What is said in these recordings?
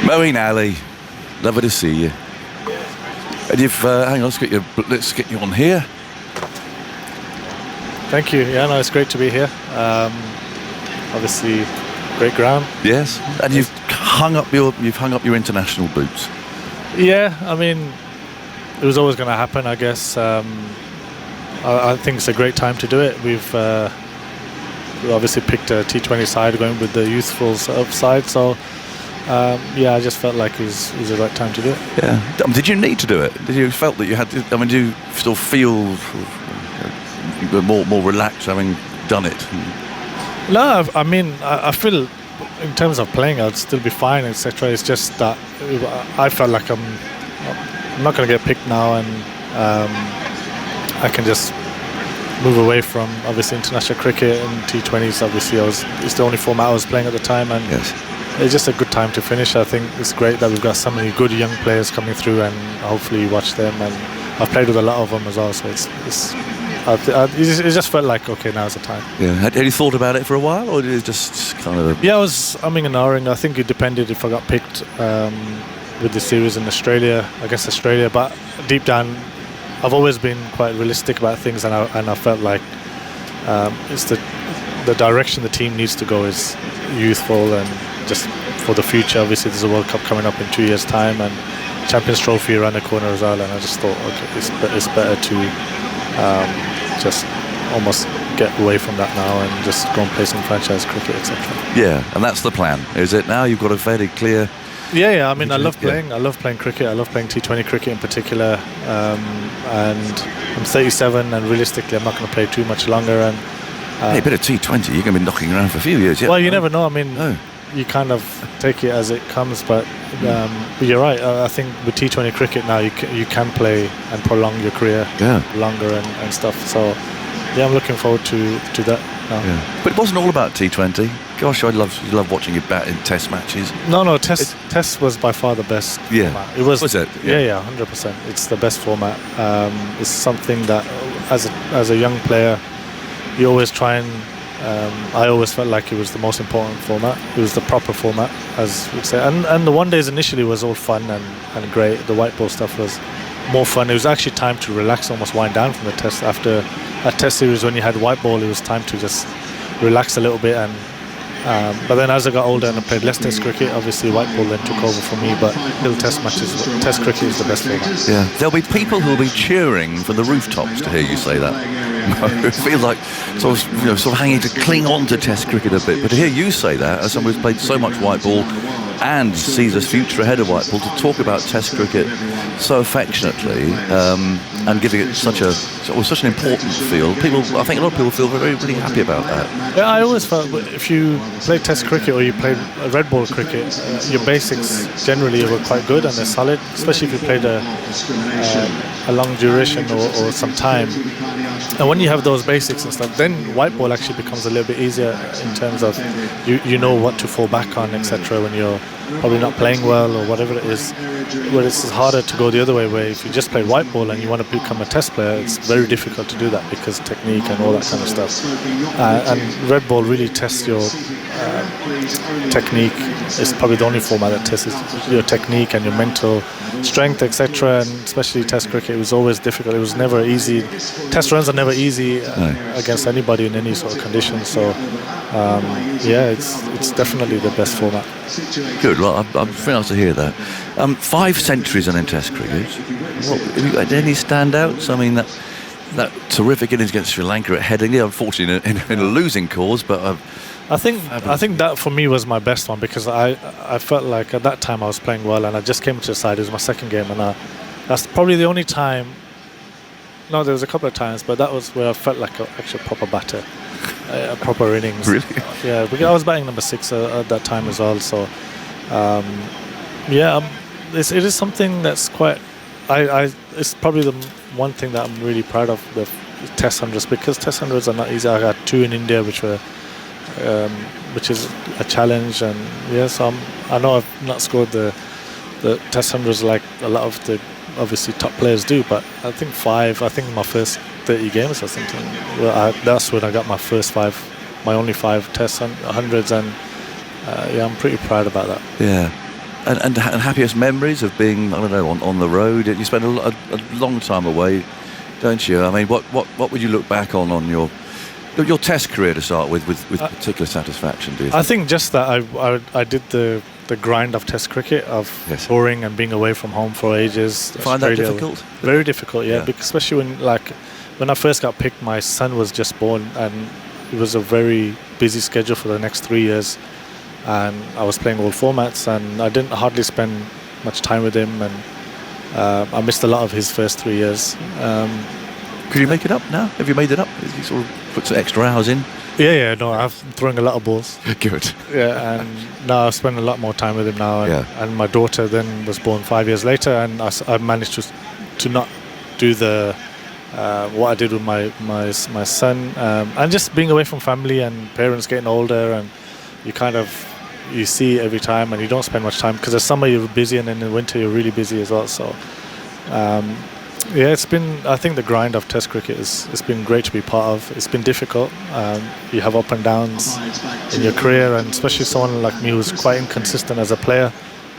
Moeen Ali, lovely to see you. And you've hang on, let's get you on here. Thank you. Yeah, no, it's great to be here. Obviously, great ground. Yes, and you've hung up your international boots. Yeah, I mean, it was always going to happen, I guess. I think it's a great time to do it. We've obviously picked a T20 side, going with the youthful side. So, yeah, I just felt like it was the right time to do it. Yeah. Did you need to do it? Did you felt that you had to? I mean, do you still feel you were more relaxed having done it? No, I mean, I feel in terms of playing, I'd still be fine, etc. It's just that I felt like I'm not going to get picked now, and I can just move away from obviously international cricket and T20s. Obviously, it's the only format I was playing at the time, and yes, it's just a good time to finish. I think it's great that we've got so many good young players coming through, and hopefully you watch them. And I've played with a lot of them as well, so it just felt like, okay, now's the time. Yeah. Had you thought about it for a while, or did it just kind of? Yeah, I was umming and ahhing. I think it depended if I got picked with the series in Australia, against Australia. But deep down, I've always been quite realistic about things, and I felt like it's the direction the team needs to go is youthful and just for the future. Obviously, there's a World Cup coming up in 2 years' time, and Champions Trophy around the corner as well. And I just thought, okay, it's better to just almost get away from that now and just go and play some franchise cricket, etc. Yeah, and that's the plan, is it? Now you've got a fairly clear. Yeah. I mean, I love playing. I love playing cricket. I love playing T20 cricket in particular. And I'm 37, and realistically, I'm not going to play too much longer. And hey, a bit of T20, you're going to be knocking around for a few years. Yeah. Well, you never know. I mean, you kind of take it as it comes. But you're right. I think with T20 cricket now, you can play and prolong your career longer and stuff. So, yeah, I'm looking forward to that now. Yeah. But it wasn't all about T20. Gosh, I love watching you bat in Test matches. No, Test was by far the best format. It was it? Yeah, 100%. It's the best format. It's something that, as a young player, you always try and. I always felt like it was the most important format. It was the proper format, as we'd say. And the one days initially was all fun and great. The white ball stuff was more fun. It was actually time to relax, almost wind down from the Test. After a Test series, when you had white ball, it was time to just relax a little bit. And but then as I got older and I played less Test cricket, obviously white ball then took over for me. But still, Test cricket is the best format. Yeah, there'll be people who'll be cheering from the rooftops to hear you say that. I feel like sort of hanging to cling on to Test cricket a bit. But to hear you say that, as someone who's played so much white ball and sees a future ahead of white ball, to talk about Test cricket so affectionately and giving it such an important field, I think a lot of people feel really happy about that. Yeah, I always felt if you play Test cricket or you play red ball cricket, your basics generally were quite good and they're solid, especially if you played a long duration or some time. And when you have those basics and stuff, then white ball actually becomes a little bit easier in terms of you know what to fall back on, etc. when you're probably not playing well or whatever it is. Where it's harder to go the other way, where if you just play white ball and you want to become a Test player, it's very difficult to do that because technique and all that kind of stuff. And red ball really tests your technique. It's probably the only format that tests your technique and your mental strength, etc. And especially Test cricket, it was always difficult. It was never easy. Test runs are never easy against anybody in any sort of conditions. So yeah, it's definitely the best format. Good. Well, I'm very nice to hear that. 5 centuries in Test cricket. Have you had any standouts? I mean, that terrific innings against Sri Lanka at Headingley, unfortunately in a losing cause, but I think that for me was my best one because I felt like at that time I was playing well and I just came to the side. It was my second game, and that's probably the only time. No, there was a couple of times, but that was where I felt like an actual proper batter, a proper innings. Really? Yeah, because I was batting number 6 at that time as well. So, it is something that's quite. It's probably the one thing that I'm really proud of, the Test hundreds, because Test hundreds are not easy. I got 2 in India, which is a challenge, and so I know I've not scored the Test hundreds like a lot of the obviously top players do, but I think 5. I think my first 30 games or something. That's when I got my only 5 Test hundreds, and I'm pretty proud about that. Yeah. And happiest memories of being, I don't know, on the road? You spend a long time away, don't you? I mean, what would you look back on your Test career to start with particular satisfaction, do you think? I think just that I did the grind of Test cricket, of touring and being away from home for ages. Find that difficult? Very difficult, yeah. Because especially when I first got picked, my son was just born, and it was a very busy schedule for the next 3 years. And I was playing all formats, and I didn't hardly spend much time with him, and I missed a lot of his first 3 years. Could you make it up now? Have you made it up? You sort of put some extra hours in? Yeah, no, I'm throwing a lot of balls. Good. Yeah, and now I spend a lot more time with him now. And my daughter then was born 5 years later, and I managed to not do what I did with my son, and just being away from family and parents getting older, and you see it every time, and you don't spend much time because the summer you're busy, and in the winter you're really busy as well. So it's been, I think the grind of Test cricket it's been great to be part of. It's been difficult. You have up and downs in your career, and especially someone like me who's quite inconsistent as a player.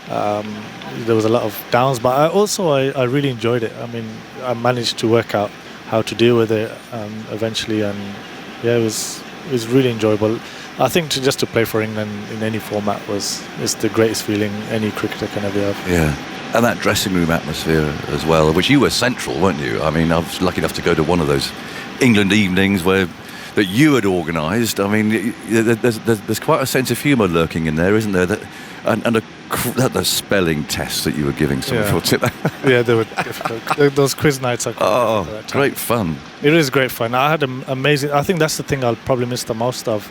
There was a lot of downs, but I really enjoyed it. I mean, I managed to work out how to deal with it eventually, and it was really enjoyable. I think just to play for England in any format is the greatest feeling any cricketer can ever have. Yeah, and that dressing room atmosphere as well, which you were central, weren't you? I mean, I was lucky enough to go to one of those England evenings that you had organised. I mean, there's quite a sense of humour lurking in there, isn't there? And the spelling tests that you were giving someone for. Yeah, they were difficult. Those quiz nights are great fun. It is great fun. I had an amazing. I think that's the thing I'll probably miss the most of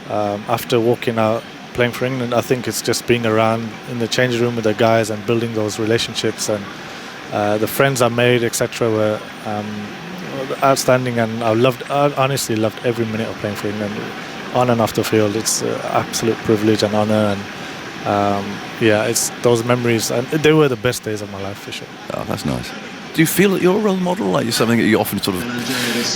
after walking out playing for England. I think it's just being around in the changing room with the guys and building those relationships, and the friends I made, etc., were outstanding, and I honestly loved every minute of playing for England, on and off the field. It's an absolute privilege and honour, and it's those memories, and they were the best days of my life for sure. Oh, that's nice. Do you feel that you're a role model? Like, you're something that you often sort of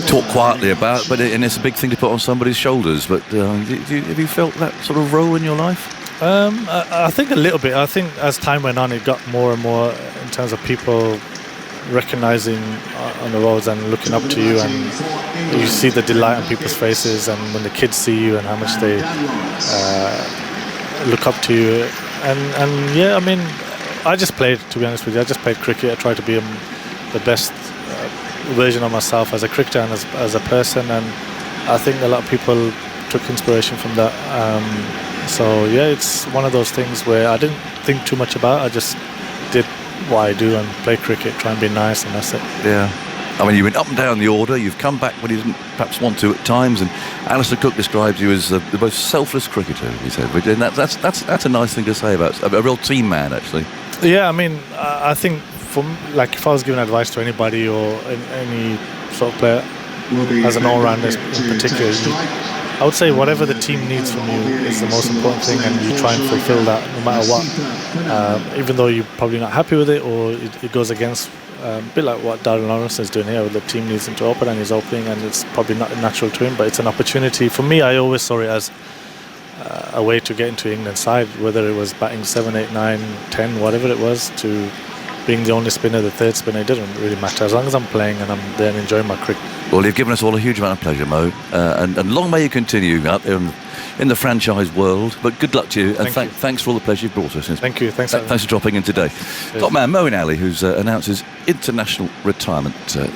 talk quietly about, and it's a big thing to put on somebody's shoulders. But have you felt that sort of role in your life? I think a little bit. I think as time went on, it got more and more in terms of people recognising on the roads and looking up to you, and you see the delight on people's faces, and when the kids see you and how much they look up to you. And I mean, I just played, to be honest with you. I just played cricket. I tried to be the best version of myself as a cricketer and as a person, and I think a lot of people took inspiration from that. It's one of those things where I didn't think too much about it. I just did what I do and play cricket, try and be nice, and that's it. Yeah. I mean, you went up and down the order. You've come back when you didn't perhaps want to at times, and Alistair Cook describes you as the most selfless cricketer, he said. And that's a nice thing to say about a real team man, actually. Yeah, I mean, I think if I was giving advice to anybody or any sort of player, as an all-rounder in particular, I would say whatever the team needs from you is the most important thing, and you try and fulfill that no matter what. Even though you're probably not happy with it, or it goes against a bit like what Darren Lawrence is doing here, where the team needs him to open and he's opening, and it's probably not natural to him, but it's an opportunity. For me, I always saw it as a way to get into England's side, whether it was batting 7, 8, 9, 10, whatever it was, to being the only spinner, the third spinner. It didn't really matter as long as I'm playing and I'm there and enjoying my cricket. Well, you've given us all a huge amount of pleasure, Mo, and long may you continue out there in the franchise world. But good luck to you, and thanks for all the pleasure you've brought us. Thank you. Thanks for dropping in today. Top man Moeen Ali, who's announced his international retirement today.